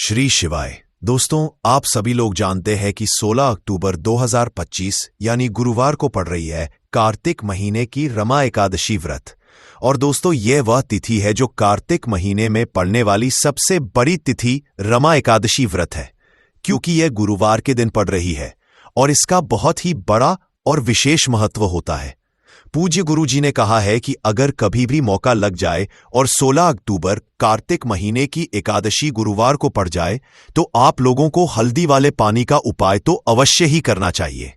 श्री शिवाय। दोस्तों, आप सभी लोग जानते हैं कि 16 अक्टूबर 2025 यानी गुरुवार को पड़ रही है कार्तिक महीने की रमा एकादशी व्रत। और दोस्तों, यह वह तिथि है जो कार्तिक महीने में पड़ने वाली सबसे बड़ी तिथि रमा एकादशी व्रत है, क्योंकि यह गुरुवार के दिन पड़ रही है और इसका बहुत ही बड़ा और विशेष महत्व होता है। पूज्य गुरुजी ने कहा है कि अगर कभी भी मौका लग जाए और 16 अक्टूबर कार्तिक महीने की एकादशी गुरुवार को पड़ जाए तो आप लोगों को हल्दी वाले पानी का उपाय तो अवश्य ही करना चाहिए।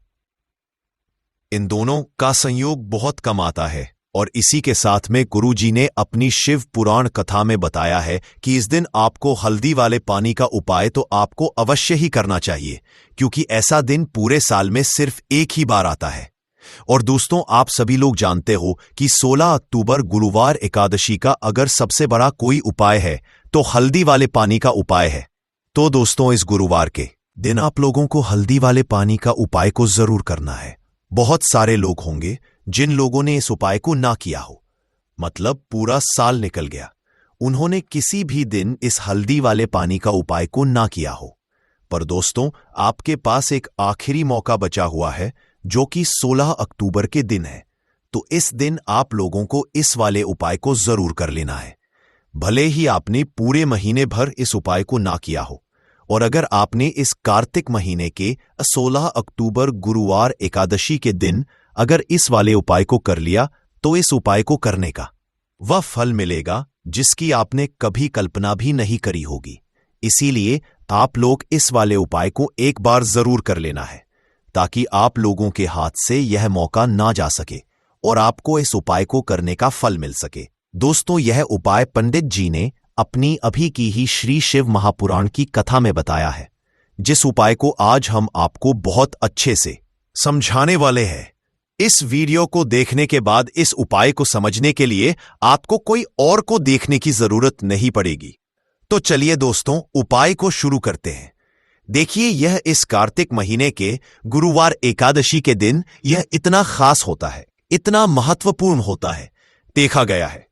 इन दोनों का संयोग बहुत कम आता है और इसी के साथ में गुरुजी ने अपनी शिव पुराण कथा में बताया है कि इस दिन आपको हल्दी वाले पानी का उपाय तो आपको अवश्य ही करना चाहिए, क्योंकि ऐसा दिन पूरे साल में सिर्फ एक ही बार आता है। और दोस्तों, आप सभी लोग जानते हो कि 16 अक्टूबर गुरुवार एकादशी का अगर सबसे बड़ा कोई उपाय है तो हल्दी वाले पानी का उपाय है। तो दोस्तों, इस गुरुवार के दिन आप लोगों को हल्दी वाले पानी का उपाय को जरूर करना है। बहुत सारे लोग होंगे जिन लोगों ने इस उपाय को ना किया हो, मतलब पूरा साल निकल गया, उन्होंने किसी भी दिन इस हल्दी वाले पानी का उपाय को ना किया हो। पर दोस्तों, आपके पास एक आखिरी मौका बचा हुआ है जो कि 16 अक्टूबर के दिन है। तो इस दिन आप लोगों को इस वाले उपाय को जरूर कर लेना है, भले ही आपने पूरे महीने भर इस उपाय को ना किया हो। और अगर आपने इस कार्तिक महीने के 16 अक्टूबर गुरुवार एकादशी के दिन अगर इस वाले उपाय को कर लिया तो इस उपाय को करने का वह फल मिलेगा जिसकी आपने कभी कल्पना भी नहीं करी होगी। इसीलिए आप लोग इस वाले उपाय को एक बार जरूर कर लेना है, ताकि आप लोगों के हाथ से यह मौका ना जा सके और आपको इस उपाय को करने का फल मिल सके। दोस्तों, यह उपाय पंडित जी ने अपनी अभी की ही श्री शिव महापुराण की कथा में बताया है, जिस उपाय को आज हम आपको बहुत अच्छे से समझाने वाले हैं। इस वीडियो को देखने के बाद इस उपाय को समझने के लिए आपको कोई और को देखने की जरूरत नहीं पड़ेगी। तो चलिए दोस्तों, उपाय को शुरू करते हैं। देखिए, यह इस कार्तिक महीने के गुरुवार एकादशी के दिन यह इतना खास होता है, इतना महत्वपूर्ण होता है। देखा गया है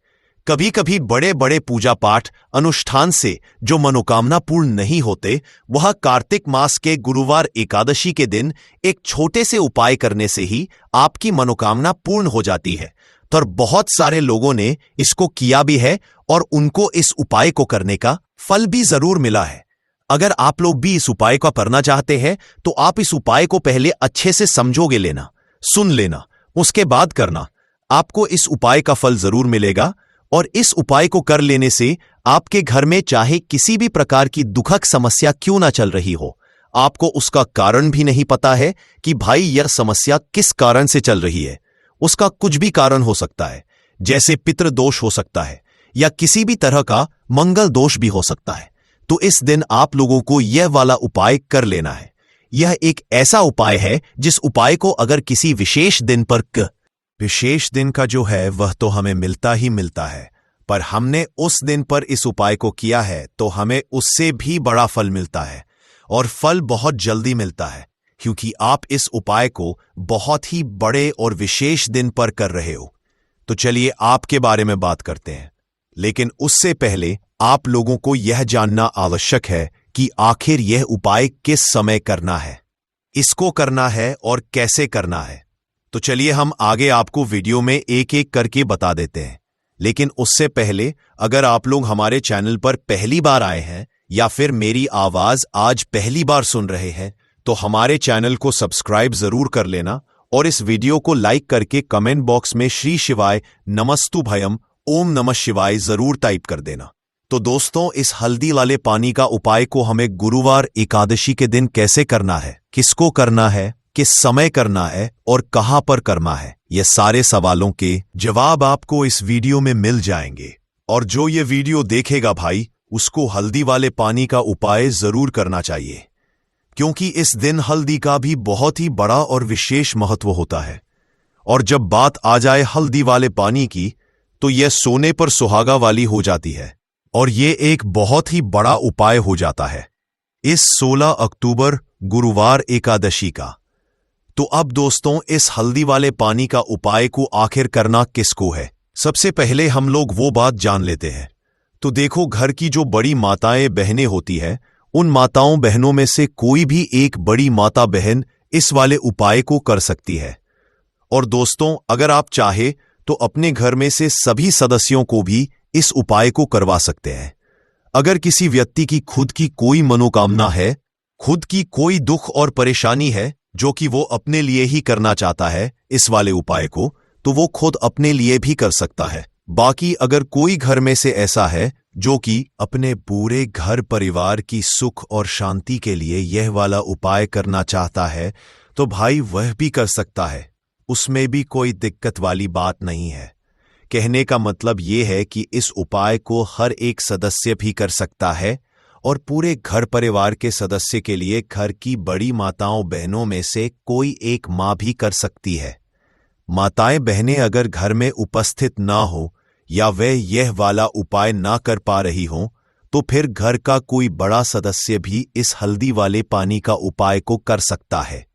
कभी कभी बड़े बड़े पूजा पाठ अनुष्ठान से जो मनोकामना पूर्ण नहीं होते, वह कार्तिक मास के गुरुवार एकादशी के दिन एक छोटे से उपाय करने से ही आपकी मनोकामना पूर्ण हो जाती है। तो बहुत सारे लोगों ने इसको किया भी है और उनको इस उपाय को करने का फल भी जरूर मिला है। अगर आप लोग भी इस उपाय को करना चाहते हैं तो आप इस उपाय को पहले अच्छे से समझोगे लेना, सुन लेना, उसके बाद करना। आपको इस उपाय का फल जरूर मिलेगा और इस उपाय को कर लेने से आपके घर में चाहे किसी भी प्रकार की दुखद समस्या क्यों ना चल रही हो, आपको उसका कारण भी नहीं पता है कि भाई यह समस्या किस कारण से चल रही है। उसका कुछ भी कारण हो सकता है, जैसे पितृदोष हो सकता है या किसी भी तरह का मंगल दोष भी हो सकता है। तो इस दिन आप लोगों को यह वाला उपाय कर लेना है। यह एक ऐसा उपाय है जिस उपाय को अगर किसी विशेष दिन पर विशेष दिन का जो है वह तो हमें मिलता ही मिलता है, पर हमने उस दिन पर इस उपाय को किया है तो हमें उससे भी बड़ा फल मिलता है और फल बहुत जल्दी मिलता है, क्योंकि आप इस उपाय को बहुत ही बड़े और विशेष दिन पर कर रहे हो। तो चलिए आपके बारे में बात करते हैं, लेकिन उससे पहले आप लोगों को यह जानना आवश्यक है कि आखिर यह उपाय किस समय करना है, इसको करना है और कैसे करना है। तो चलिए हम आगे आपको वीडियो में एक एक करके बता देते हैं। लेकिन उससे पहले अगर आप लोग हमारे चैनल पर पहली बार आए हैं या फिर मेरी आवाज आज पहली बार सुन रहे हैं तो हमारे चैनल को सब्सक्राइब जरूर कर लेना और इस वीडियो को लाइक करके कमेंट बॉक्स में श्री शिवाय नमस्तु भयम ओम नमः शिवाय जरूर टाइप कर देना। तो दोस्तों, इस हल्दी वाले पानी का उपाय को हमें गुरुवार एकादशी के दिन कैसे करना है, किसको करना है, किस समय करना है और कहां पर करना है, ये सारे सवालों के जवाब आपको इस वीडियो में मिल जाएंगे। और जो ये वीडियो देखेगा भाई, उसको हल्दी वाले पानी का उपाय जरूर करना चाहिए, क्योंकि इस दिन हल्दी का भी बहुत ही बड़ा और विशेष महत्व होता है। और जब बात आ जाए हल्दी वाले पानी की तो यह सोने पर सुहागा वाली हो जाती है और ये एक बहुत ही बड़ा उपाय हो जाता है इस 16 अक्टूबर गुरुवार एकादशी का। तो अब दोस्तों, इस हल्दी वाले पानी का उपाय को आखिर करना किसको है, सबसे पहले हम लोग वो बात जान लेते हैं। तो देखो, घर की जो बड़ी माताएं बहनें होती है उन माताओं बहनों में से कोई भी एक बड़ी माता बहन इस वाले उपाय को कर सकती है। और दोस्तों, अगर आप चाहे तो अपने घर में से सभी सदस्यों को भी इस उपाय को करवा सकते हैं। अगर किसी व्यक्ति की खुद की कोई मनोकामना है, खुद की कोई दुख और परेशानी है जो कि वो अपने लिए ही करना चाहता है इस वाले उपाय को, तो वो खुद अपने लिए भी कर सकता है। बाकी अगर कोई घर में से ऐसा है जो कि अपने पूरे घर परिवार की सुख और शांति के लिए यह वाला उपाय करना चाहता है, तो भाई वह भी कर सकता है। उसमें भी कोई दिक्कत वाली बात नहीं है। कहने का मतलब यह है कि इस उपाय को हर एक सदस्य भी कर सकता है और पूरे घर परिवार के सदस्य के लिए घर की बड़ी माताओं बहनों में से कोई एक मां भी कर सकती है। माताएं बहनें अगर घर में उपस्थित ना हो या वह यह वाला उपाय ना कर पा रही हो, तो फिर घर का कोई बड़ा सदस्य भी इस हल्दी वाले पानी का उपाय को कर सकता है।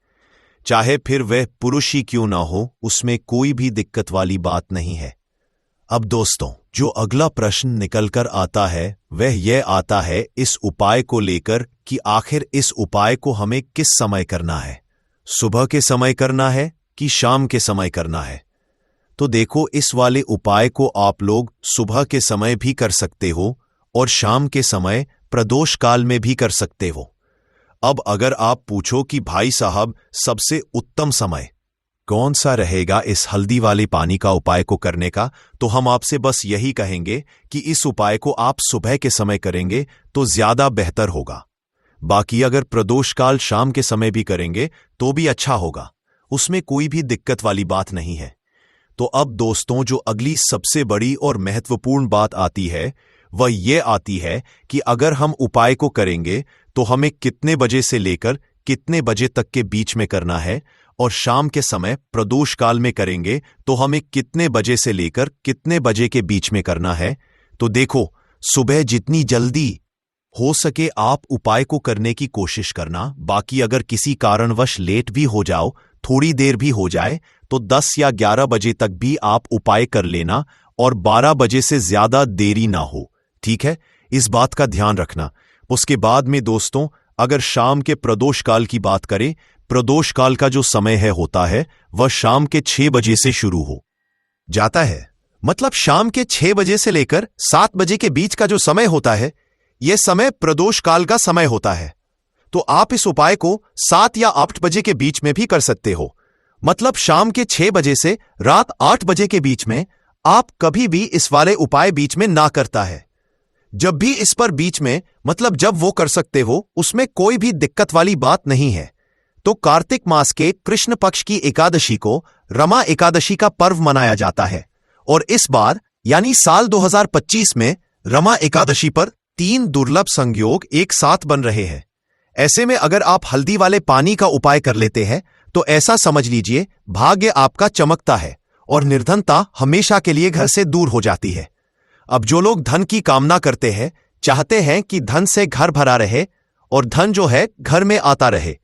चाहे फिर वह पुरुष ही क्यों ना हो, उसमें कोई भी दिक्कत वाली बात नहीं है। अब दोस्तों, जो अगला प्रश्न निकलकर आता है वह यह आता है इस उपाय को लेकर कि आखिर इस उपाय को हमें किस समय करना है, सुबह के समय करना है कि शाम के समय करना है। तो देखो, इस वाले उपाय को आप लोग सुबह के समय भी कर सकते हो और शाम के समय प्रदोष काल में भी कर सकते हो। अब अगर आप पूछो कि भाई साहब सबसे उत्तम समय कौन सा रहेगा इस हल्दी वाले पानी का उपाय को करने का, तो हम आपसे बस यही कहेंगे कि इस उपाय को आप सुबह के समय करेंगे तो ज्यादा बेहतर होगा। बाकी अगर प्रदोष काल शाम के समय भी करेंगे तो भी अच्छा होगा, उसमें कोई भी दिक्कत वाली बात नहीं है। तो अब दोस्तों, जो अगली सबसे बड़ी और महत्वपूर्ण बात आती है वह ये आती है कि अगर हम उपाय को करेंगे तो हमें कितने बजे से लेकर कितने बजे तक के बीच में करना है, और शाम के समय प्रदोष काल में करेंगे तो हमें कितने बजे से लेकर कितने बजे के बीच में करना है। तो देखो, सुबह जितनी जल्दी हो सके आप उपाय को करने की कोशिश करना। बाकी अगर किसी कारणवश लेट भी हो जाओ, थोड़ी देर भी हो जाए, तो 10 या 11 बजे तक भी आप उपाय कर लेना और 12 बजे से ज्यादा देरी ना हो। ठीक है, इस बात का ध्यान रखना। उसके बाद में दोस्तों, अगर शाम के प्रदोष काल की बात करें, प्रदोष काल का जो समय होता है वह शाम के 6 बजे से शुरू हो जाता है। मतलब शाम के 6 बजे से लेकर 7 बजे के बीच का जो समय होता है, यह समय प्रदोष काल का समय होता है। तो आप इस उपाय को 7 या 8 बजे के बीच में भी कर सकते हो। मतलब शाम के 6 बजे से रात 8 बजे के बीच में आप कभी भी इस वाले उपाय बीच में ना करता है। जब भी इस पर बीच में, मतलब जब वो कर सकते हो, उसमें कोई भी दिक्कत वाली बात नहीं है। तो कार्तिक मास के कृष्ण पक्ष की एकादशी को रमा एकादशी का पर्व मनाया जाता है, और इस बार यानी साल 2025 में रमा एकादशी पर 3 दुर्लभ संयोग एक साथ बन रहे हैं। ऐसे में अगर आप हल्दी वाले पानी का उपाय कर लेते हैं तो ऐसा समझ लीजिए भाग्य आपका चमकता है और निर्धनता हमेशा के लिए घर से दूर हो जाती है। अब जो लोग धन की कामना करते हैं, चाहते हैं कि धन से घर भरा रहे और धन जो है घर में आता रहे,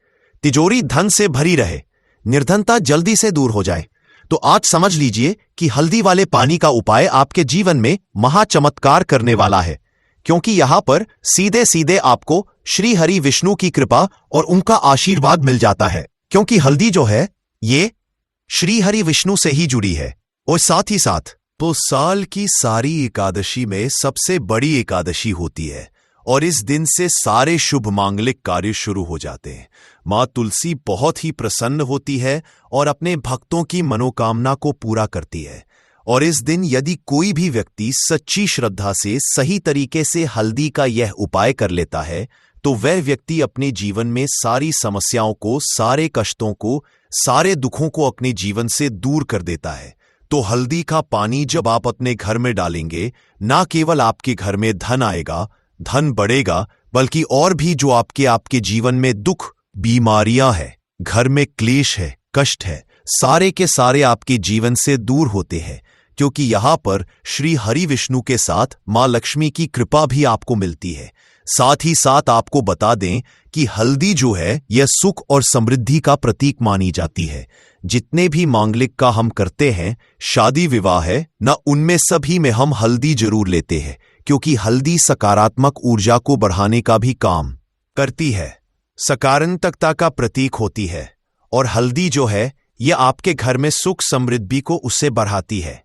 तिजोरी धन से भरी रहे, निर्धनता जल्दी से दूर हो जाए, तो आज समझ लीजिए कि हल्दी वाले पानी का उपाय आपके जीवन में महाचमत्कार करने वाला है। क्योंकि यहां पर सीधे सीधे आपको श्री हरि विष्णु की कृपा और उनका आशीर्वाद मिल जाता है। क्योंकि हल्दी जो है ये श्री हरि विष्णु से ही जुड़ी है, और साथ ही साथ तो साल की सारी एकादशी में सबसे बड़ी एकादशी होती है, और इस दिन से सारे शुभ मांगलिक कार्य शुरू हो जाते हैं। मां तुलसी बहुत ही प्रसन्न होती है और अपने भक्तों की मनोकामना को पूरा करती है। और इस दिन यदि कोई भी व्यक्ति सच्ची श्रद्धा से सही तरीके से हल्दी का यह उपाय कर लेता है, तो वह व्यक्ति अपने जीवन में सारी समस्याओं को, सारे कष्टों को, सारे दुखों को अपने जीवन से दूर कर देता है। तो हल्दी का पानी जब आप अपने घर में डालेंगे, ना केवल आपके घर में धन आएगा, धन बढ़ेगा, बल्कि और भी जो आपके जीवन में दुख, बीमारियां हैं, घर में क्लेश है, कष्ट है, सारे के सारे आपके जीवन से दूर होते हैं। क्योंकि यहां पर श्री हरि विष्णु के साथ मां लक्ष्मी की कृपा भी आपको मिलती है। साथ ही साथ आपको बता दें कि हल्दी जो है यह सुख और समृद्धि का प्रतीक मानी जाती है। जितने भी मांगलिक का हम करते हैं, शादी विवाह है ना, उनमें सभी में हम हल्दी जरूर लेते हैं, क्योंकि हल्दी सकारात्मक ऊर्जा को बढ़ाने का भी काम करती है, सकारात्मकता का प्रतीक होती है। और हल्दी जो है यह आपके घर में सुख समृद्धि को उससे बढ़ाती है।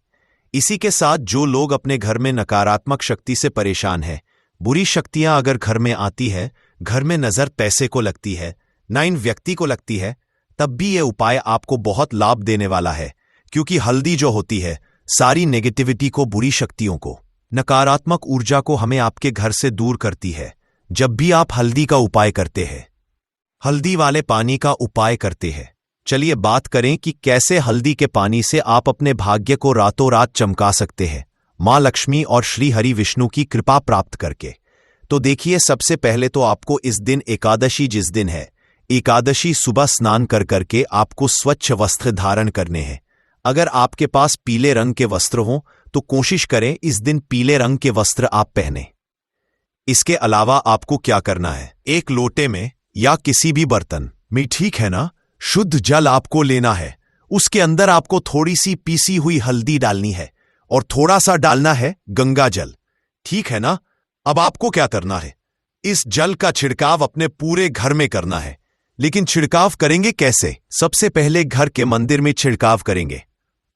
इसी के साथ जो लोग अपने घर में नकारात्मक शक्ति से परेशान हैं, बुरी शक्तियां अगर घर में आती है, घर में नजर पैसे को लगती है, ना इन व्यक्ति को लगती है, तब भी यह उपाय आपको बहुत लाभ देने वाला है। क्योंकि हल्दी जो होती है सारी नेगेटिविटी को, बुरी शक्तियों को, नकारात्मक ऊर्जा को हमें आपके घर से दूर करती है। जब भी आप हल्दी का उपाय करते हैं, हल्दी वाले पानी का उपाय करते हैं, चलिए बात करें कि कैसे हल्दी के पानी से आप अपने भाग्य को रातों रात चमका सकते हैं, मां लक्ष्मी और श्री हरि विष्णु की कृपा प्राप्त करके। तो देखिए, सबसे पहले तो आपको इस दिन एकादशी जिस दिन है, एकादशी सुबह स्नान कर करके आपको स्वच्छ वस्त्र धारण करने हैं। अगर आपके पास पीले रंग के वस्त्र हों तो कोशिश करें इस दिन पीले रंग के वस्त्र आप पहने। इसके अलावा आपको क्या करना है, एक लोटे में या किसी भी बर्तन में, ठीक है ना, शुद्ध जल आपको लेना है। उसके अंदर आपको थोड़ी सी पीसी हुई हल्दी डालनी है और थोड़ा सा डालना है गंगा जल, ठीक है ना। अब आपको क्या करना है, इस जल का छिड़काव अपने पूरे घर में करना है। लेकिन छिड़काव करेंगे कैसे? सबसे पहले घर के मंदिर में छिड़काव करेंगे।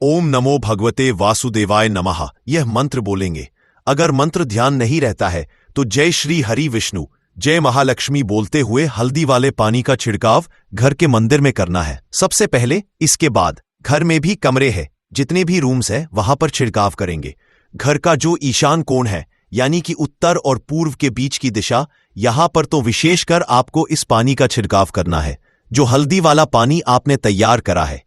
ओम नमो भगवते वासुदेवाय नमः यह मंत्र बोलेंगे। अगर मंत्र ध्यान नहीं रहता है तो जय श्री हरि विष्णु, जय महालक्ष्मी बोलते हुए हल्दी वाले पानी का छिड़काव घर के मंदिर में करना है सबसे पहले। इसके बाद घर में भी कमरे हैं, जितने भी रूम्स है वहां पर छिड़काव करेंगे। घर का जो ईशान कोण है, यानी कि उत्तर और पूर्व के बीच की दिशा, यहां पर तो विशेषकर आपको इस पानी का छिड़काव करना है, जो हल्दी वाला पानी आपने तैयार करा है।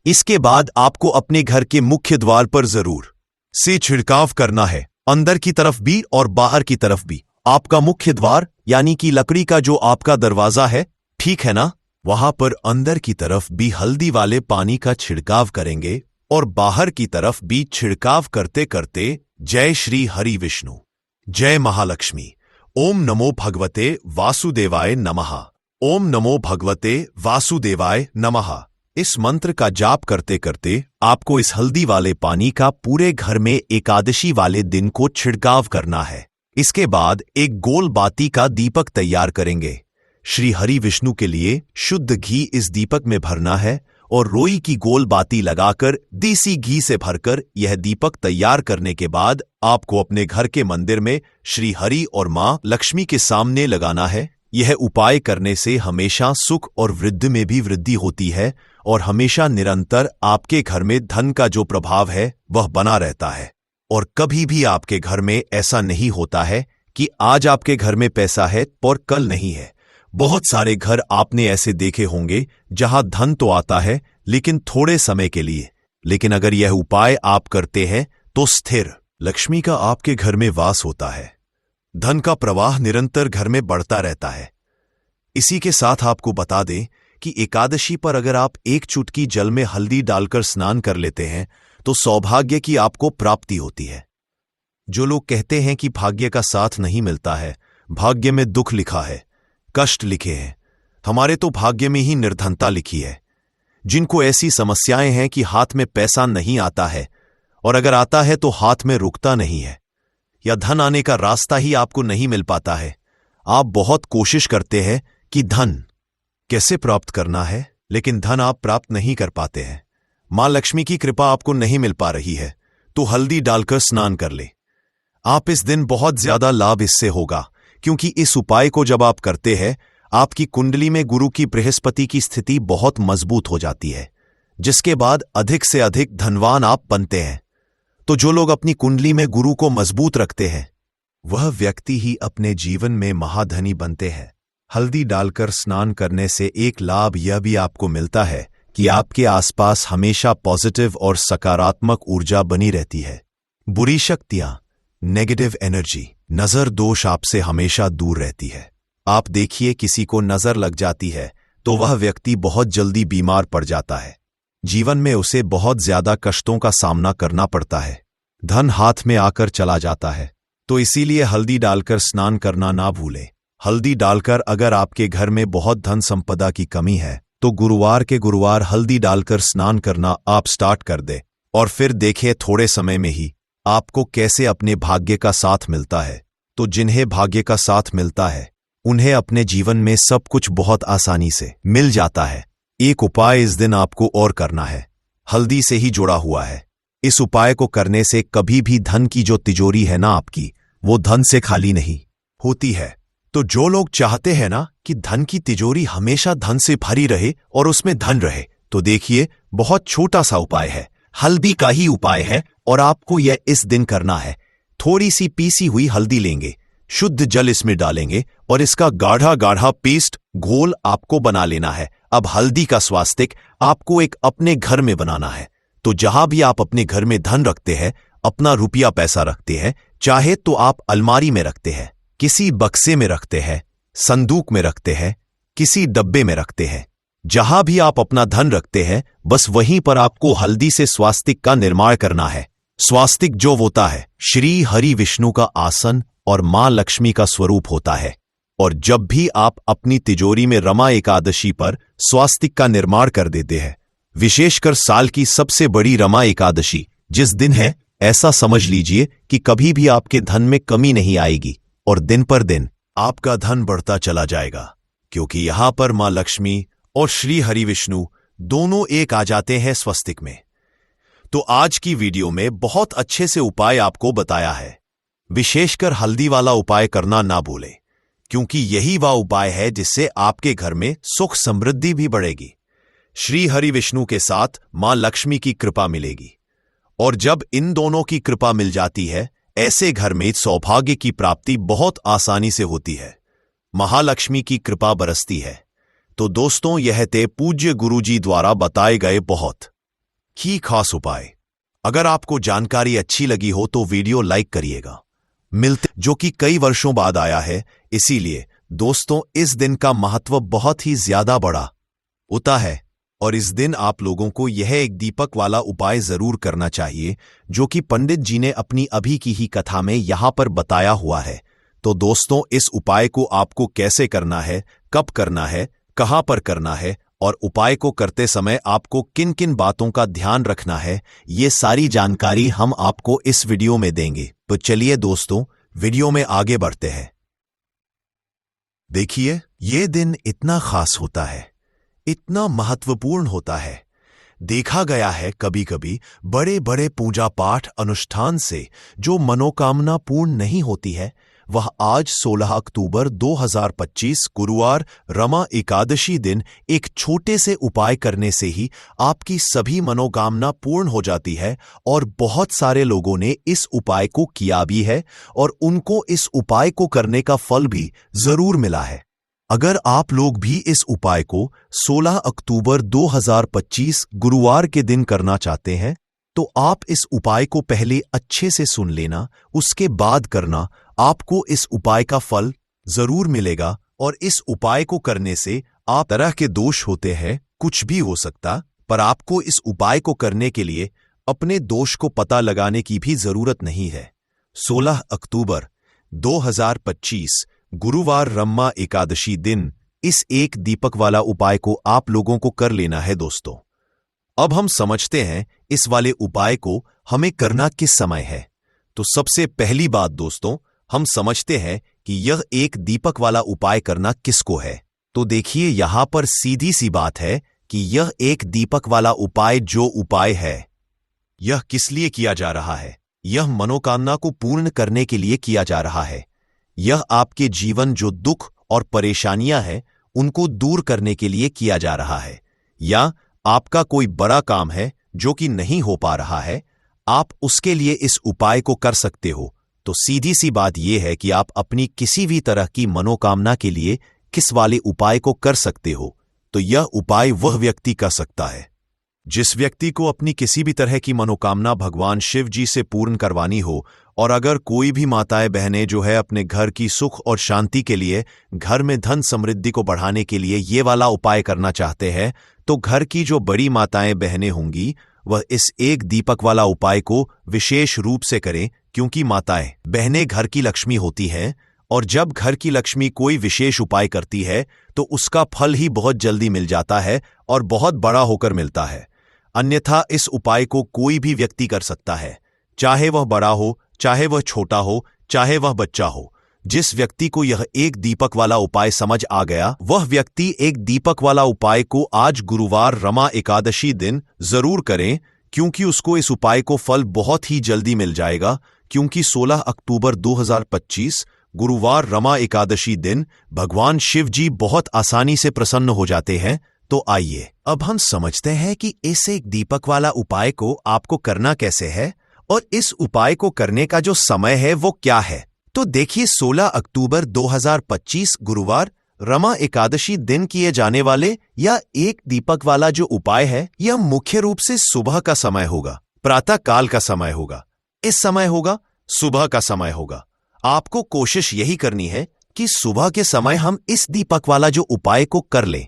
इसके बाद आपको अपने घर के मुख्य द्वार पर जरूर से छिड़काव करना है, अंदर की तरफ भी और बाहर की तरफ भी। आपका मुख्य द्वार यानी कि लकड़ी का जो आपका दरवाजा है, ठीक है ना, वहां पर अंदर की तरफ भी हल्दी वाले पानी का छिड़काव करेंगे और बाहर की तरफ भी छिड़काव करते करते जय श्री हरि विष्णु, जय महालक्ष्मी, ओम नमो भगवते वासुदेवाय नमः, ओम नमो भगवते वासुदेवाय नमः, इस मंत्र का जाप करते करते आपको इस हल्दी वाले पानी का पूरे घर में एकादशी वाले दिन को छिड़काव करना है। इसके बाद एक गोल बाती का दीपक तैयार करेंगे। श्री हरि विष्णु के लिए शुद्ध घी इस दीपक में भरना है और रोई की गोल बाती लगाकर देसी घी से भरकर यह दीपक तैयार करने के बाद आपको अपने घर के मंदिर में श्री हरि और मां लक्ष्मी के सामने लगाना है। यह उपाय करने से हमेशा सुख और वृद्धि में भी वृद्धि होती है और हमेशा निरंतर आपके घर में धन का जो प्रभाव है वह बना रहता है। और कभी भी आपके घर में ऐसा नहीं होता है कि आज आपके घर में पैसा है और कल नहीं है। बहुत सारे घर आपने ऐसे देखे होंगे जहां धन तो आता है लेकिन थोड़े समय के लिए, लेकिन अगर यह उपाय आप करते हैं तो स्थिर लक्ष्मी का आपके घर में वास होता है, धन का प्रवाह निरंतर घर में बढ़ता रहता है। इसी के साथ आपको बता दें कि एकादशी पर अगर आप एक चुटकी जल में हल्दी डालकर स्नान कर लेते हैं तो सौभाग्य की आपको प्राप्ति होती है। जो लोग कहते हैं कि भाग्य का साथ नहीं मिलता है, भाग्य में दुख लिखा है, कष्ट लिखे हैं, हमारे तो भाग्य में ही निर्धनता लिखी है। जिनको ऐसी समस्याएं हैं कि हाथ में पैसा नहीं आता है और अगर आता है तो हाथ में रुकता नहीं है, या धन आने का रास्ता ही आपको नहीं मिल पाता है, आप बहुत कोशिश करते हैं कि धन कैसे प्राप्त करना है, लेकिन धन आप प्राप्त नहीं कर पाते हैं, मां लक्ष्मी की कृपा आपको नहीं मिल पा रही है, तो हल्दी डालकर स्नान कर ले। आप इस दिन बहुत ज्यादा लाभ इससे होगा, क्योंकि इस उपाय को जब आप करते हैं आपकी कुंडली में गुरु की बृहस्पति की स्थिति बहुत मजबूत हो जाती है, जिसके बाद अधिक से अधिक धनवान आप बनते हैं। तो जो लोग अपनी कुंडली में गुरु को मजबूत रखते हैं वह व्यक्ति ही अपने जीवन में महाधनी बनते हैं। हल्दी डालकर स्नान करने से एक लाभ यह भी आपको मिलता है कि आपके आसपास हमेशा पॉजिटिव और सकारात्मक ऊर्जा बनी रहती है। बुरी शक्तियां, नेगेटिव एनर्जी, नजर दोष आपसे हमेशा दूर रहती है। आप देखिए, किसी को नजर लग जाती है तो वह व्यक्ति बहुत जल्दी बीमार पड़ जाता है, जीवन में उसे बहुत ज्यादा कष्टों का सामना करना पड़ता है, धन हाथ में आकर चला जाता है। तो इसीलिए हल्दी डालकर स्नान करना ना भूलें। हल्दी डालकर अगर आपके घर में बहुत धन संपदा की कमी है तो गुरुवार के गुरुवार हल्दी डालकर स्नान करना आप स्टार्ट कर दे और फिर देखिए थोड़े समय में ही आपको कैसे अपने भाग्य का साथ मिलता है। तो जिन्हें भाग्य का साथ मिलता है उन्हें अपने जीवन में सब कुछ बहुत आसानी से मिल जाता है। एक उपाय इस दिन आपको और करना है, हल्दी से ही जुड़ा हुआ है। इस उपाय को करने से कभी भी धन की जो तिजोरी है ना आपकी, वो धन से खाली नहीं होती है। तो जो लोग चाहते हैं ना कि धन की तिजोरी हमेशा धन से भरी रहे और उसमें धन रहे, तो देखिए बहुत छोटा सा उपाय है, हल्दी का ही उपाय है और आपको यह इस दिन करना है। थोड़ी सी पीसी हुई हल्दी लेंगे, शुद्ध जल इसमें डालेंगे और इसका गाढ़ा गाढ़ा पेस्ट घोल आपको बना लेना है। अब हल्दी का स्वास्तिक आपको एक अपने घर में बनाना है। तो जहां भी आप अपने घर में धन रखते हैं, अपना रुपया पैसा रखते हैं, चाहे तो आप अलमारी में रखते हैं, किसी बक्से में रखते हैं, संदूक में रखते हैं, किसी डब्बे में रखते हैं, जहां भी आप अपना धन रखते हैं, बस वहीं पर आपको हल्दी से स्वास्तिक का निर्माण करना है। स्वास्तिक जो होता है श्री हरि विष्णु का आसन और मां लक्ष्मी का स्वरूप होता है। और जब भी आप अपनी तिजोरी में रमा एकादशी पर स्वास्तिक का निर्माण कर देते हैं, विशेषकर साल की सबसे बड़ी रमा एकादशी जिस दिन है, ऐसा समझ लीजिए कि कभी भी आपके धन में कमी नहीं आएगी और दिन पर दिन आपका धन बढ़ता चला जाएगा, क्योंकि यहां पर मां लक्ष्मी और श्री हरि विष्णु दोनों एक आ जाते हैं स्वस्तिक में। तो आज की वीडियो में बहुत अच्छे से उपाय आपको बताया है। विशेषकर हल्दी वाला उपाय करना ना भूलें, क्योंकि यही वह उपाय है जिससे आपके घर में सुख समृद्धि भी बढ़ेगी, श्री हरि विष्णु के साथ मां लक्ष्मी की कृपा मिलेगी। और जब इन दोनों की कृपा मिल जाती है, ऐसे घर में सौभाग्य की प्राप्ति बहुत आसानी से होती है, महालक्ष्मी की कृपा बरसती है। तो दोस्तों, यह थे पूज्य गुरुजी द्वारा बताए गए बहुत ही खास उपाय। अगर आपको जानकारी अच्छी लगी हो तो वीडियो लाइक करिएगा। मिलते जो कि कई वर्षों बाद आया है, इसीलिए दोस्तों इस दिन का महत्व बहुत ही ज्यादा बड़ा होता है। और इस दिन आप लोगों को यह एक दीपक वाला उपाय जरूर करना चाहिए, जो कि पंडित जी ने अपनी अभी की ही कथा में यहां पर बताया हुआ है। तो दोस्तों, इस उपाय को आपको कैसे करना है, कब करना है, कहां पर करना है और उपाय को करते समय आपको किन किन बातों का ध्यान रखना है, ये सारी जानकारी हम आपको इस वीडियो में देंगे। तो चलिए दोस्तों, वीडियो में आगे बढ़ते हैं। देखिए, ये दिन इतना खास होता है, इतना महत्वपूर्ण होता है। देखा गया है कभी कभी बड़े बड़े पूजा पाठ अनुष्ठान से जो मनोकामना पूर्ण नहीं होती है, वह आज 16 अक्टूबर 2025 गुरुवार रमा एकादशी दिन एक छोटे से उपाय करने से ही आपकी सभी मनोकामना पूर्ण हो जाती है। और बहुत सारे लोगों ने इस उपाय को किया भी है और उनको इस उपाय को करने का फल भी जरूर मिला है। अगर आप लोग भी इस उपाय को 16 अक्टूबर 2025 गुरुवार के दिन करना चाहते हैं, तो आप इस उपाय को पहले अच्छे से सुन लेना, उसके बाद करना। आपको इस उपाय का फल जरूर मिलेगा। और इस उपाय को करने से आप तरह के दोष होते हैं, कुछ भी हो सकता, पर आपको इस उपाय को करने के लिए अपने दोष को पता लगाने की भी जरूरत नहीं है। 16 अक्टूबर 2025 गुरुवार रमा एकादशी दिन इस एक दीपक वाला उपाय को आप लोगों को कर लेना है। दोस्तों, अब हम समझते हैं इस वाले उपाय को हमें करना किस समय है। तो सबसे पहली बात दोस्तों, हम समझते हैं कि यह एक दीपक वाला उपाय करना किसको है। तो देखिए, यहां पर सीधी सी बात है कि यह एक दीपक वाला उपाय जो उपाय है, यह किस लिए किया जा रहा है। यह मनोकामना को पूर्ण करने के लिए किया जा रहा है। यह आपके जीवन जो दुख और परेशानियां हैं, उनको दूर करने के लिए किया जा रहा है। या आपका कोई बड़ा काम है जो कि नहीं हो पा रहा है, आप उसके लिए इस उपाय को कर सकते हो। तो सीधी सी बात यह है कि आप अपनी किसी भी तरह की मनोकामना के लिए किस वाले उपाय को कर सकते हो। तो यह उपाय वह व्यक्ति कर सकता है जिस व्यक्ति को अपनी किसी भी तरह की मनोकामना भगवान शिव जी से पूर्ण करवानी हो। और अगर कोई भी माताएं बहनें जो है अपने घर की सुख और शांति के लिए, घर में धन समृद्धि को बढ़ाने के लिए ये वाला उपाय करना चाहते हैं, तो घर की जो बड़ी माताएं बहनें होंगी वह इस एक दीपक वाला उपाय को विशेष रूप से करें, क्योंकि माताएं बहनें घर की लक्ष्मी होती हैं। और जब घर की लक्ष्मी कोई विशेष उपाय करती है तो उसका फल ही बहुत जल्दी मिल जाता है और बहुत बड़ा होकर मिलता है। अन्यथा इस उपाय को कोई भी व्यक्ति कर सकता है, चाहे वह बड़ा हो, चाहे वह छोटा हो, चाहे वह बच्चा हो। जिस व्यक्ति को यह एक दीपक वाला उपाय समझ आ गया, वह व्यक्ति एक दीपक वाला उपाय को आज गुरुवार रमा एकादशी दिन जरूर करें, क्योंकि उसको इस उपाय को फल बहुत ही जल्दी मिल जाएगा। क्योंकि 16 अक्टूबर 2025 गुरुवार रमा एकादशी दिन भगवान शिव जी बहुत आसानी से प्रसन्न हो जाते हैं। तो आइए अब हम समझते हैं कि इस एक दीपक वाला उपाय को आपको करना कैसे है और इस उपाय को करने का जो समय है वो क्या है। तो देखिए, 16 अक्टूबर 2025 गुरुवार रमा एकादशी दिन किए जाने वाले यह एक दीपक वाला जो उपाय है, यह मुख्य रूप से सुबह का समय होगा, प्रातः काल का समय होगा, इस समय होगा, सुबह का समय होगा। आपको कोशिश यही करनी है कि सुबह के समय हम इस दीपक वाला जो उपाय को कर लें।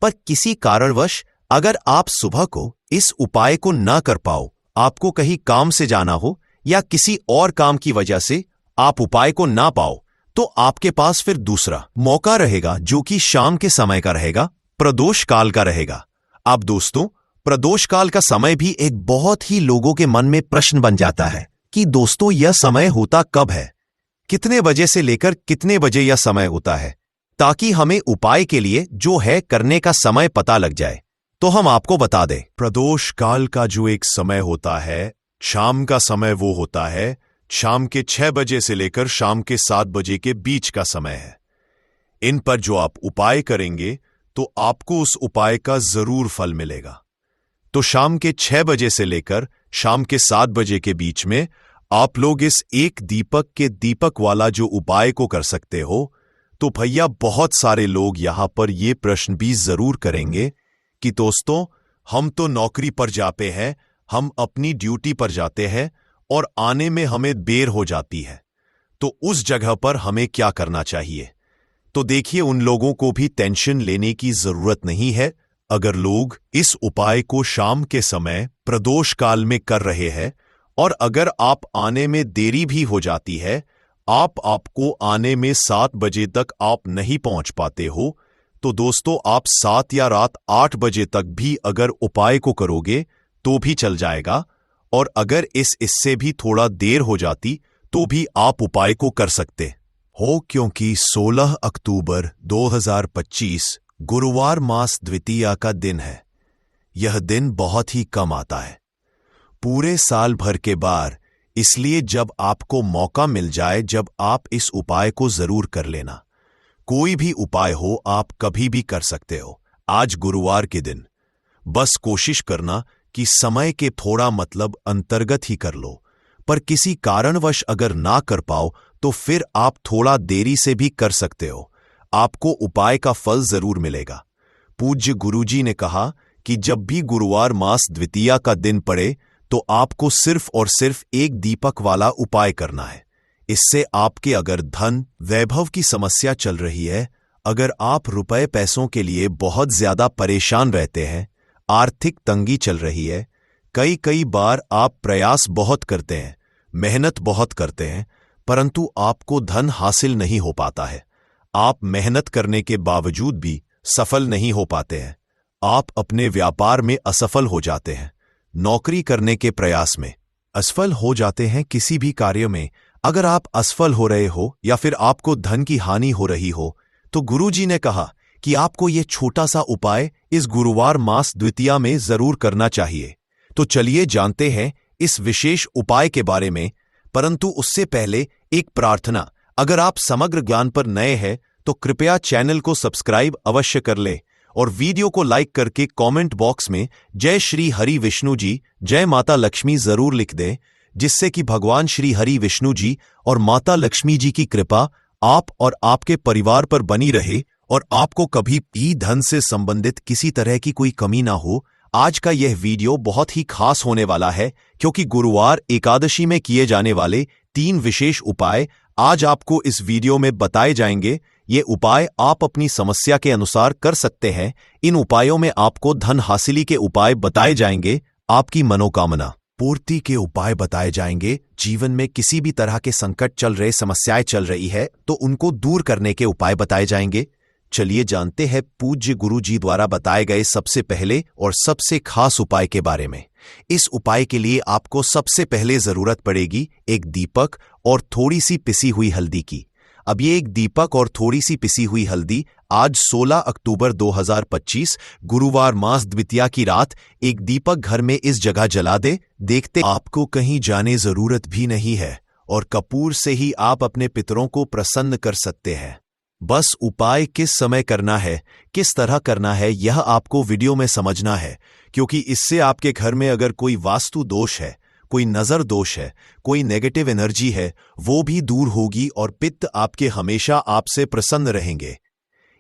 पर किसी कारणवश अगर आप सुबह को इस उपाय को ना कर पाओ, आपको कहीं काम से जाना हो या किसी और काम की वजह से आप उपाय को ना पाओ, तो आपके पास फिर दूसरा मौका रहेगा जो कि शाम के समय का रहेगा, प्रदोष काल का रहेगा। अब दोस्तों, प्रदोष काल का समय भी एक बहुत ही लोगों के मन में प्रश्न बन जाता है कि दोस्तों यह समय होता कब है, कितने बजे से लेकर कितने बजे यह समय होता है, ताकि हमें उपाय के लिए जो है करने का समय पता लग जाए। तो हम आपको बता दें, प्रदोष काल का जो एक समय होता है, शाम का समय वो होता है शाम के 6 बजे से लेकर शाम के 7 बजे के बीच का समय है। इन पर जो आप उपाय करेंगे तो आपको उस उपाय का जरूर फल मिलेगा। तो शाम के 6 बजे से लेकर शाम के 7 बजे के बीच में आप लोग इस एक दीपक के दीपक वाला जो उपाय को कर सकते हो। तो भैया, बहुत सारे लोग यहां पर यह प्रश्न भी जरूर करेंगे कि दोस्तों हम तो नौकरी पर जाते हैं, हम अपनी ड्यूटी पर जाते हैं और आने में हमें देर हो जाती है, तो उस जगह पर हमें क्या करना चाहिए। तो देखिए, उन लोगों को भी टेंशन लेने की जरूरत नहीं है। अगर लोग इस उपाय को शाम के समय प्रदोष काल में कर रहे हैं और अगर आप आने में देरी भी हो जाती है, आपको आने में 7 बजे तक आप नहीं पहुंच पाते हो, तो दोस्तों आप 7 या रात 8 बजे तक भी अगर उपाय को करोगे तो भी चल जाएगा। और अगर इससे भी थोड़ा देर हो जाती तो भी आप उपाय को कर सकते हो, क्योंकि 16 अक्टूबर 2025 गुरुवार मास द्वितीया का दिन है। यह दिन बहुत ही कम आता है पूरे साल भर के बार, इसलिए जब आपको मौका मिल जाए, जब आप इस उपाय को जरूर कर लेना। कोई भी उपाय हो आप कभी भी कर सकते हो। आज गुरुवार के दिन बस कोशिश करना कि समय के थोड़ा मतलब अंतर्गत ही कर लो। पर किसी कारणवश अगर ना कर पाओ तो फिर आप थोड़ा देरी से भी कर सकते हो, आपको उपाय का फल जरूर मिलेगा। पूज्य गुरुजी ने कहा कि जब भी गुरुवार मास द्वितीया का दिन पड़े तो आपको सिर्फ और सिर्फ एक दीपक वाला उपाय करना है। इससे आपके अगर धन वैभव की समस्या चल रही है, अगर आप रुपए पैसों के लिए बहुत ज्यादा परेशान रहते हैं, आर्थिक तंगी चल रही है, कई बार आप प्रयास बहुत करते हैं, मेहनत बहुत करते हैं, परंतु आपको धन हासिल नहीं हो पाता है, आप मेहनत करने के बावजूद भी सफल नहीं हो पाते हैं, आप अपने व्यापार में असफल हो जाते हैं, नौकरी करने के प्रयास में असफल हो जाते हैं, किसी भी कार्य में अगर आप असफल हो रहे हो या फिर आपको धन की हानि हो रही हो, तो गुरुजी ने कहा कि आपको यह छोटा सा उपाय इस गुरुवार मास द्वितीया में जरूर करना चाहिए। तो चलिए जानते हैं इस विशेष उपाय के बारे में, परंतु उससे पहले एक प्रार्थना। अगर आप समग्र ज्ञान पर नए हैं तो कृपया चैनल को सब्सक्राइब अवश्य कर ले और वीडियो को लाइक करके कमेंट बॉक्स में जय श्री हरि विष्णु जी, जय माता लक्ष्मी जरूर लिख दें, जिससे कि भगवान श्री हरि विष्णु जी और माता लक्ष्मी जी की कृपा आप और आपके परिवार पर बनी रहे और आपको कभी भी धन से संबंधित किसी तरह की कोई कमी ना हो। आज का यह वीडियो बहुत ही खास होने वाला है, क्योंकि गुरुवार एकादशी में किए जाने वाले 3 विशेष उपाय आज आपको इस वीडियो में बताए जाएंगे। ये उपाय आप अपनी समस्या के अनुसार कर सकते हैं। इन उपायों में आपको धन हासिली के उपाय बताए जाएंगे, आपकी मनोकामना पूर्ति के उपाय बताए जाएंगे, जीवन में किसी भी तरह के संकट चल रहे, समस्याएं चल रही है तो उनको दूर करने के उपाय बताए जाएंगे। चलिए जानते हैं पूज्य गुरु जी द्वारा बताए गए सबसे पहले और सबसे खास उपाय के बारे में। इस उपाय के लिए आपको सबसे पहले जरूरत पड़ेगी एक दीपक और थोड़ी सी पिसी हुई हल्दी की। अब ये एक दीपक और थोड़ी सी पिसी हुई हल्दी आज 16 अक्टूबर 2025 गुरुवार मास द्वितीया की रात एक दीपक घर में इस जगह जला दे। देखते आपको कहीं जाने जरूरत भी नहीं है और कपूर से ही आप अपने पितरों को प्रसन्न कर सकते हैं। बस उपाय किस समय करना है, किस तरह करना है, यह आपको वीडियो में समझना है, क्योंकि इससे आपके घर में अगर कोई वास्तु दोष है, कोई नजर दोष है, कोई नेगेटिव एनर्जी है, वो भी दूर होगी और पित्त आपके हमेशा आपसे प्रसन्न रहेंगे।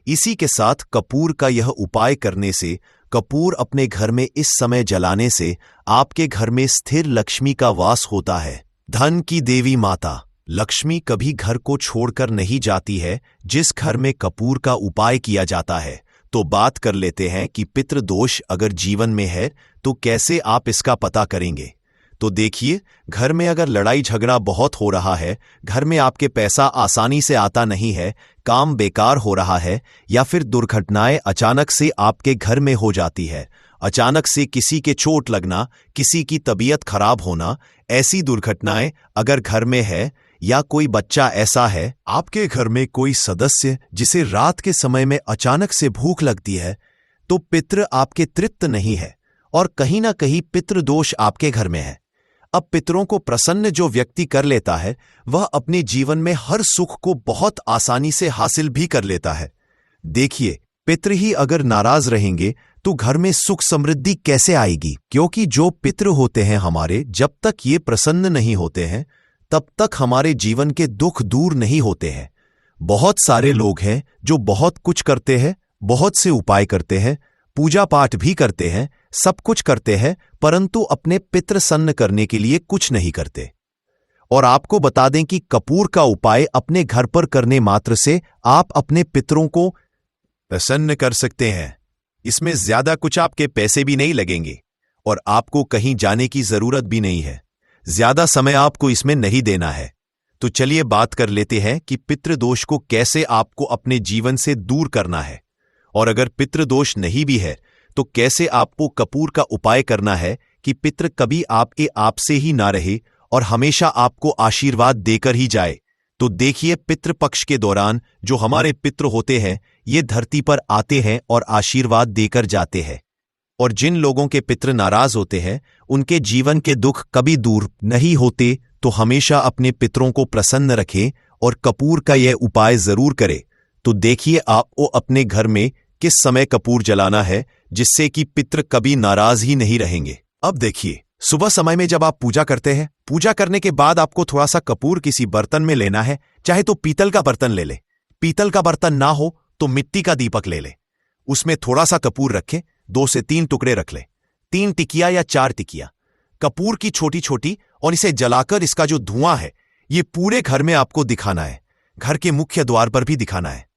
इसी के साथ कपूर का यह उपाय करने से, कपूर अपने घर में इस समय जलाने से आपके घर में स्थिर लक्ष्मी का वास होता है। धन की देवी माता लक्ष्मी कभी घर को छोड़कर नहीं जाती है जिस घर में कपूर का उपाय किया जाता है। तो बात कर लेते हैं कि पितृदोष अगर जीवन में है तो कैसे आप इसका पता करेंगे। तो देखिए, घर में अगर लड़ाई झगड़ा बहुत हो रहा है, घर में आपके पैसा आसानी से आता नहीं है, काम बेकार हो रहा है, या फिर दुर्घटनाएं अचानक से आपके घर में हो जाती है, अचानक से किसी के चोट लगना, किसी की तबीयत खराब होना, ऐसी दुर्घटनाएं अगर घर में है, या कोई बच्चा ऐसा है, आपके घर में कोई सदस्य जिसे रात के समय में अचानक से भूख लगती है, तो पितृ आपके तृप्त नहीं है और कहीं ना कहीं पितृदोष आपके घर में है। अब पितरों को प्रसन्न जो व्यक्ति कर लेता है, वह अपने जीवन में हर सुख को बहुत आसानी से हासिल भी कर लेता है। देखिए, पितृ ही अगर नाराज रहेंगे तो घर में सुख समृद्धि कैसे आएगी? क्योंकि जो पितृ होते हैं हमारे, जब तक ये प्रसन्न नहीं होते हैं तब तक हमारे जीवन के दुख दूर नहीं होते हैं। बहुत सारे लोग हैं जो बहुत कुछ करते हैं, बहुत से उपाय करते हैं, पूजा पाठ भी करते हैं, सब कुछ करते हैं, परंतु अपने पितृ सन्न करने के लिए कुछ नहीं करते। और आपको बता दें कि कपूर का उपाय अपने घर पर करने मात्र से आप अपने पितरों को प्रसन्न कर सकते हैं। इसमें ज्यादा कुछ आपके पैसे भी नहीं लगेंगे और आपको कहीं जाने की जरूरत भी नहीं है। ज्यादा समय आपको इसमें नहीं देना है। तो चलिए बात कर लेते हैं कि पितृदोष को कैसे आपको अपने जीवन से दूर करना है, और अगर पितृदोष नहीं भी है तो कैसे आपको कपूर का उपाय करना है कि पितृ कभी आपके आप से ही ना रहे और हमेशा आपको आशीर्वाद देकर ही जाए। तो देखिए, पितृपक्ष के दौरान जो हमारे पितृ होते हैं, ये धरती पर आते हैं और आशीर्वाद देकर जाते हैं। और जिन लोगों के पितृ नाराज होते हैं, उनके जीवन के दुख कभी दूर नहीं होते। तो हमेशा अपने पितरों को प्रसन्न रखें और कपूर का यह उपाय जरूर करें। तो देखिए, आपको अपने घर में किस समय कपूर जलाना है जिससे कि पितृ कभी नाराज ही नहीं रहेंगे। अब देखिए, सुबह समय में जब आप पूजा करते हैं, पूजा करने के बाद आपको थोड़ा सा कपूर किसी बर्तन में लेना है। चाहे तो पीतल का बर्तन ले ले, पीतल का बर्तन ना हो तो मिट्टी का दीपक ले ले, उसमें थोड़ा सा कपूर रखें, 2 से 3 टुकड़े रख ले, 3 टिकिया या 4 टिकिया कपूर की छोटी छोटी, और इसे जलाकर इसका जो धुआं है ये पूरे घर में आपको दिखाना है। घर के मुख्य द्वार पर भी दिखाना है।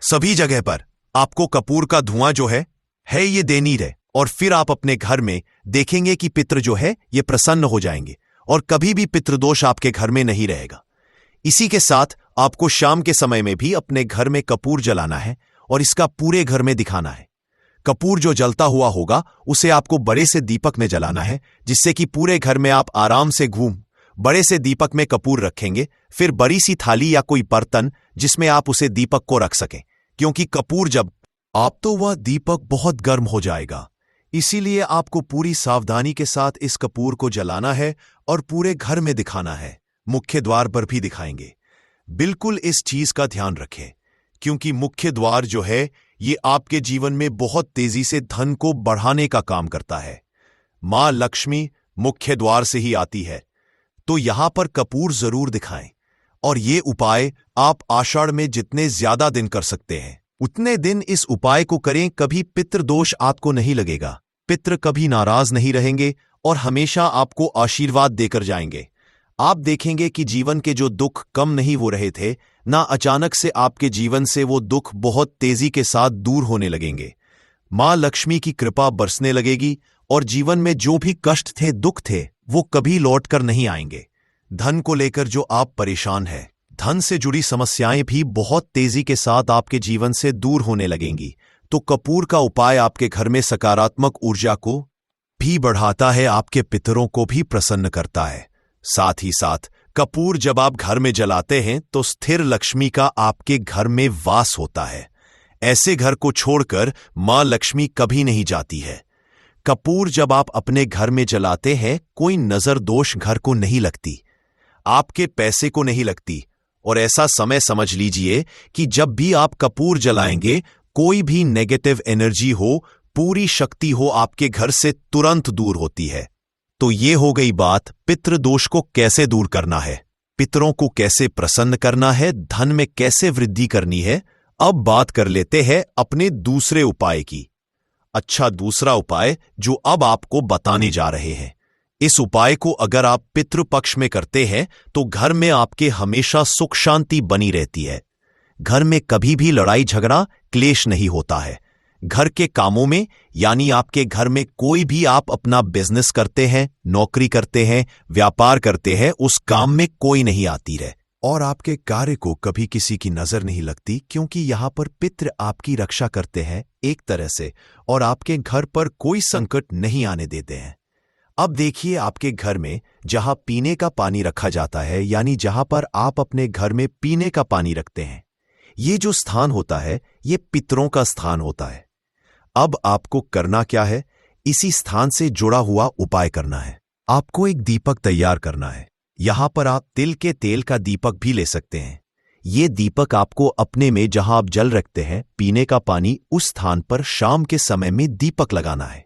सभी जगह पर आपको कपूर का धुआं जो है ये देनी रहे। और फिर आप अपने घर में देखेंगे कि पितृ जो है ये प्रसन्न हो जाएंगे और कभी भी पितृदोष आपके घर में नहीं रहेगा। इसी के साथ आपको शाम के समय में भी अपने घर में कपूर जलाना है और इसका पूरे घर में दिखाना है। कपूर जो जलता हुआ होगा उसे आपको बड़े से दीपक में जलाना है, जिससे कि पूरे घर में आप आराम से बड़े से दीपक में कपूर रखेंगे। फिर बड़ी सी थाली या कोई बर्तन जिसमें आप उसे दीपक को रख सकें, क्योंकि कपूर जब आप तो वह दीपक बहुत गर्म हो जाएगा। इसीलिए आपको पूरी सावधानी के साथ इस कपूर को जलाना है और पूरे घर में दिखाना है। मुख्य द्वार पर भी दिखाएंगे। बिल्कुल इस चीज का ध्यान रखें, क्योंकि मुख्य द्वार जो है ये आपके जीवन में बहुत तेजी से धन को बढ़ाने का काम करता है। मां लक्ष्मी मुख्य द्वार से ही आती है। तो यहां पर कपूर जरूर दिखाएं। और ये उपाय आप आषाढ़ में जितने ज्यादा दिन कर सकते हैं उतने दिन इस उपाय को करें। कभी पितृदोष आपको नहीं लगेगा, पितृ कभी नाराज नहीं रहेंगे और हमेशा आपको आशीर्वाद देकर जाएंगे। आप देखेंगे कि जीवन के जो दुख कम नहीं हो रहे थे, ना अचानक से आपके जीवन से वो दुख बहुत तेजी के साथ दूर होने लगेंगे। मां लक्ष्मी की कृपा बरसने लगेगी और जीवन में जो भी कष्ट थे, दुख थे, वो कभी लौट कर नहीं आएंगे। धन को लेकर जो आप परेशान हैं, धन से जुड़ी समस्याएं भी बहुत तेजी के साथ आपके जीवन से दूर होने लगेंगी। तो कपूर का उपाय आपके घर में सकारात्मक ऊर्जा को भी बढ़ाता है, आपके पितरों को भी प्रसन्न करता है। साथ ही साथ कपूर जब आप घर में जलाते हैं तो स्थिर लक्ष्मी का आपके घर में वास होता है। ऐसे घर को छोड़कर मां लक्ष्मी कभी नहीं जाती है। कपूर जब आप अपने घर में जलाते हैं, कोई नजर दोष घर को नहीं लगती, आपके पैसे को नहीं लगती। और ऐसा समय समझ लीजिए कि जब भी आप कपूर जलाएंगे, कोई भी नेगेटिव एनर्जी हो, पूरी शक्ति हो, आपके घर से तुरंत दूर होती है। तो ये हो गई बात पितृ दोष को कैसे दूर करना है, पितरों को कैसे प्रसन्न करना है, धन में कैसे वृद्धि करनी है। अब बात कर लेते हैं अपने दूसरे उपाय की। अच्छा, दूसरा उपाय जो अब आपको बताने जा रहे हैं, इस उपाय को अगर आप पितृपक्ष में करते हैं तो घर में आपके हमेशा सुख शांति बनी रहती है। घर में कभी भी लड़ाई झगड़ा क्लेश नहीं होता है। घर के कामों में, यानी आपके घर में कोई भी आप अपना बिजनेस करते हैं, नौकरी करते हैं, व्यापार करते हैं, उस काम में कोई नहीं आती रहे और आपके कार्य को कभी किसी की नजर नहीं लगती, क्योंकि यहां पर पितृ आपकी रक्षा करते हैं एक तरह से, और आपके घर पर कोई संकट नहीं आने देते हैं। अब देखिए, आपके घर में जहां पीने का पानी रखा जाता है, यानी जहां पर आप अपने घर में पीने का पानी रखते हैं, ये जो स्थान होता है ये पितरों का स्थान होता है। अब आपको करना क्या है, इसी स्थान से जुड़ा हुआ उपाय करना है। आपको एक दीपक तैयार करना है। यहां पर आप तिल के तेल का दीपक भी ले सकते हैं। ये दीपक आपको अपने में जहां आप जल रखते हैं पीने का पानी, उस स्थान पर शाम के समय में दीपक लगाना है।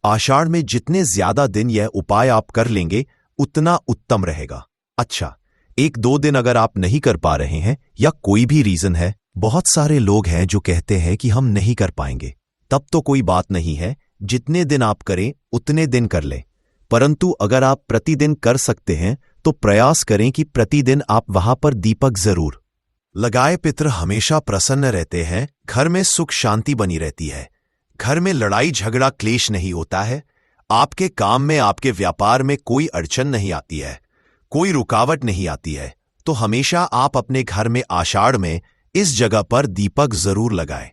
आषाढ़ में जितने ज्यादा दिन यह उपाय आप कर लेंगे उतना उत्तम रहेगा। अच्छा, एक दो दिन अगर आप नहीं कर पा रहे हैं या कोई भी रीजन है, बहुत सारे लोग हैं जो कहते हैं कि हम नहीं कर पाएंगे, तब तो कोई बात नहीं है, जितने दिन आप करें उतने दिन कर लें। परंतु अगर आप प्रतिदिन कर सकते हैं तो प्रयास करें कि प्रतिदिन आप वहां पर दीपक जरूर लगाए। पितृ हमेशा प्रसन्न रहते हैं, घर में सुख शांति बनी रहती है, घर में लड़ाई झगड़ा क्लेश नहीं होता है, आपके काम में आपके व्यापार में कोई अड़चन नहीं आती है, कोई रुकावट नहीं आती है। तो हमेशा आप अपने घर में आषाढ़ में इस जगह पर दीपक जरूर लगाएं।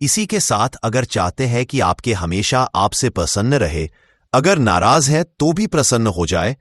इसी के साथ अगर चाहते हैं कि आपके हमेशा आपसे प्रसन्न रहे, अगर नाराज है तो भी प्रसन्न हो जाए,